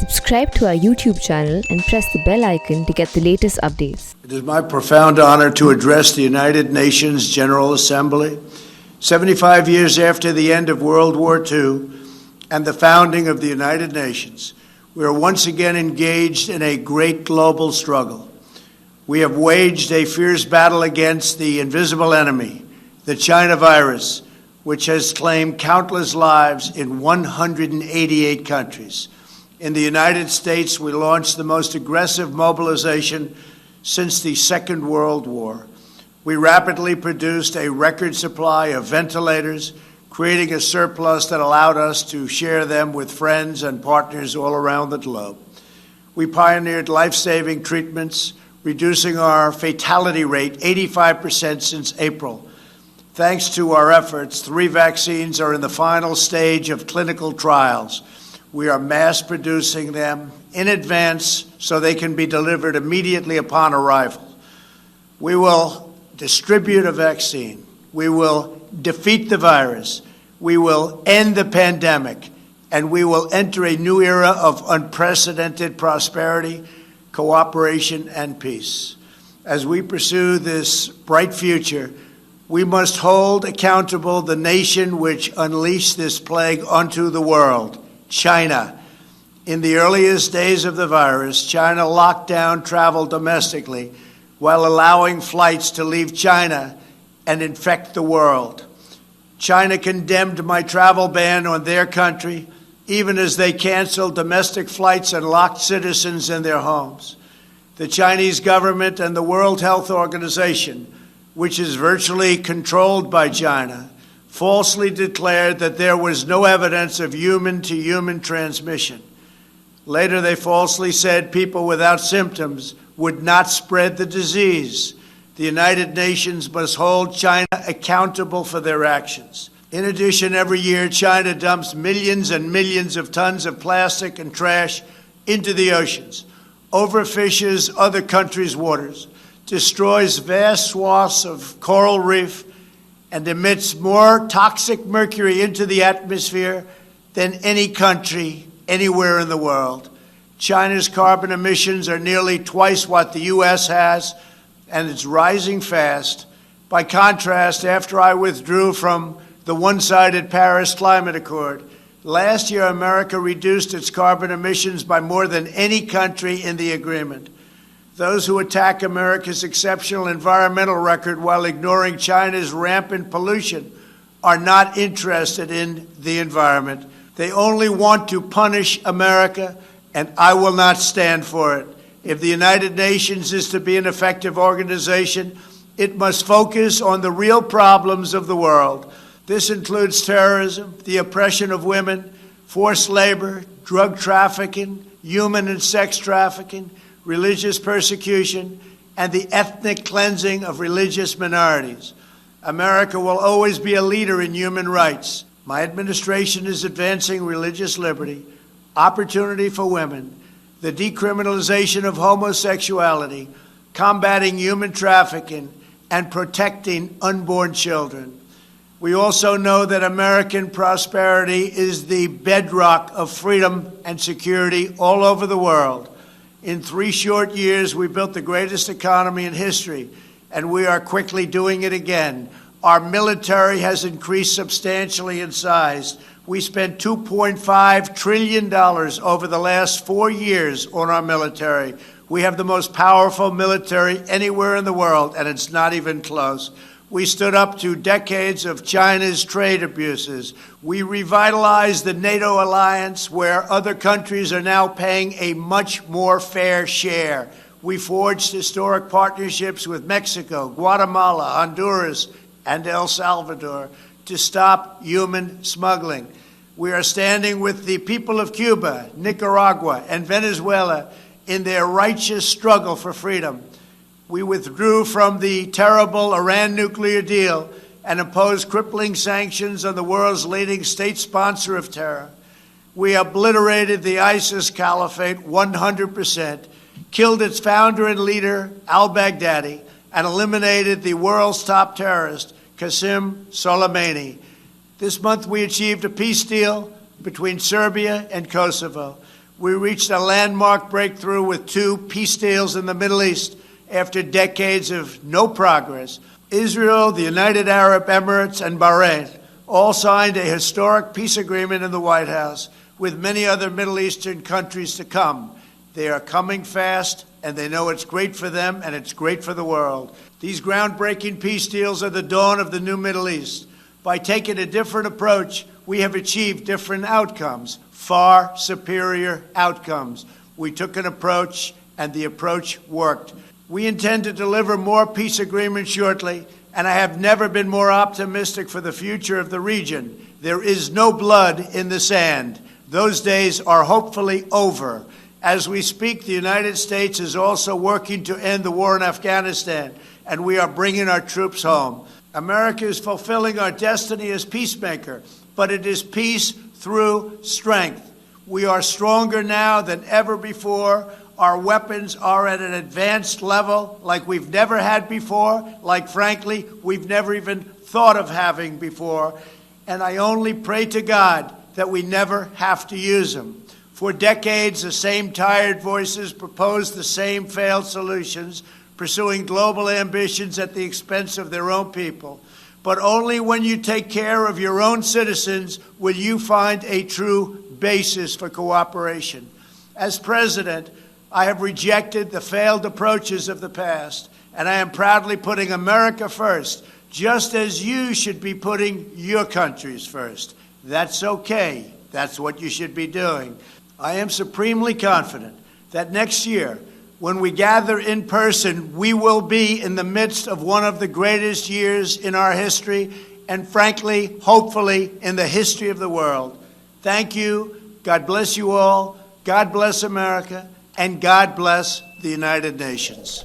Subscribe to our YouTube channel and press the bell icon to get the latest updates. It is my profound honor to address the United Nations General Assembly 75 years after the end of World War II and the founding of the United Nations. We are once again engaged in a great global struggle. We have waged a fierce battle against the invisible enemy, the China virus, which has claimed countless lives in 188 countries. In the United States, we launched the most aggressive mobilization since the Second World War. We rapidly produced a record supply of ventilators, creating a surplus that allowed us to share them with friends and partners all around the globe. We pioneered life-saving treatments, reducing our fatality rate 85% since April. Thanks to our efforts, 3 vaccines are in the final stage of clinical trials. We are mass producing them in advance so they can be delivered immediately upon arrival. We will distribute a vaccine. We will defeat the virus. We will end the pandemic. And we will enter a new era of unprecedented prosperity, cooperation, and peace. As we pursue this bright future, we must hold accountable the nation which unleashed this plague onto the world, China. In the earliest days of the virus, China locked down travel domestically while allowing flights to leave China and infect the world. China condemned my travel ban on their country, even as they canceled domestic flights and locked citizens in their homes. The Chinese government and the World Health Organization, which is virtually controlled by China, falsely declared that there was no evidence of human-to-human transmission. Later, they falsely said people without symptoms would not spread the disease. The United Nations must hold China accountable for their actions. In addition, every year, China dumps millions and millions of tons of plastic and trash into the oceans, overfishes other countries' waters, destroys vast swaths of coral reef, and emits more toxic mercury into the atmosphere than any country anywhere in the world. China's carbon emissions are nearly twice what the U.S. has, and it's rising fast. By contrast, after I withdrew from the one-sided Paris Climate Accord, last year America reduced its carbon emissions by more than any country in the agreement. Those who attack America's exceptional environmental record while ignoring China's rampant pollution are not interested in the environment. They only want to punish America, and I will not stand for it. If the United Nations is to be an effective organization, it must focus on the real problems of the world. This includes terrorism, the oppression of women, forced labor, drug trafficking, human and sex trafficking, religious persecution, and the ethnic cleansing of religious minorities. America will always be a leader in human rights. My administration is advancing religious liberty, opportunity for women, the decriminalization of homosexuality, combating human trafficking, and protecting unborn children. We also know that American prosperity is the bedrock of freedom and security all over the world. In 3 short years, we built the greatest economy in history, and we are quickly doing it again. Our military has increased substantially in size. We spent $2.5 trillion over the last 4 years on our military. We have the most powerful military anywhere in the world, and it's not even close. We stood up to decades of China's trade abuses. We revitalized the NATO alliance, where other countries are now paying a much more fair share. We forged historic partnerships with Mexico, Guatemala, Honduras, and El Salvador to stop human smuggling. We are standing with the people of Cuba, Nicaragua, and Venezuela in their righteous struggle for freedom. We withdrew from the terrible Iran nuclear deal and imposed crippling sanctions on the world's leading state sponsor of terror. We obliterated the ISIS caliphate 100%, killed its founder and leader, al-Baghdadi, and eliminated the world's top terrorist, Qasem Soleimani. This month we achieved a peace deal between Serbia and Kosovo. We reached a landmark breakthrough with 2 peace deals in the Middle East after decades of no progress. Israel, the United Arab Emirates, and Bahrain all signed a historic peace agreement in the White House, with many other Middle Eastern countries to come. They are coming fast, and they know it's great for them and it's great for the world. These groundbreaking peace deals are the dawn of the new Middle East. By taking a different approach, we have achieved different outcomes, far superior outcomes. We took an approach, and the approach worked. We intend to deliver more peace agreements shortly, and I have never been more optimistic for the future of the region. There is no blood in the sand. Those days are hopefully over. As we speak, the United States is also working to end the war in Afghanistan, and we are bringing our troops home. America is fulfilling our destiny as peacemaker, but it is peace through strength. We are stronger now than ever before. Our weapons are at an advanced level like we've never had before, like, frankly, we've never even thought of having before. And I only pray to God that we never have to use them. For decades, the same tired voices proposed the same failed solutions, pursuing global ambitions at the expense of their own people. But only when you take care of your own citizens will you find a true basis for cooperation. As president, I have rejected the failed approaches of the past, and I am proudly putting America first, just as you should be putting your countries first. That's okay. That's what you should be doing. I am supremely confident that next year, when we gather in person, we will be in the midst of one of the greatest years in our history, and frankly, hopefully, in the history of the world. Thank you. God bless you all. God bless America. And God bless the United Nations.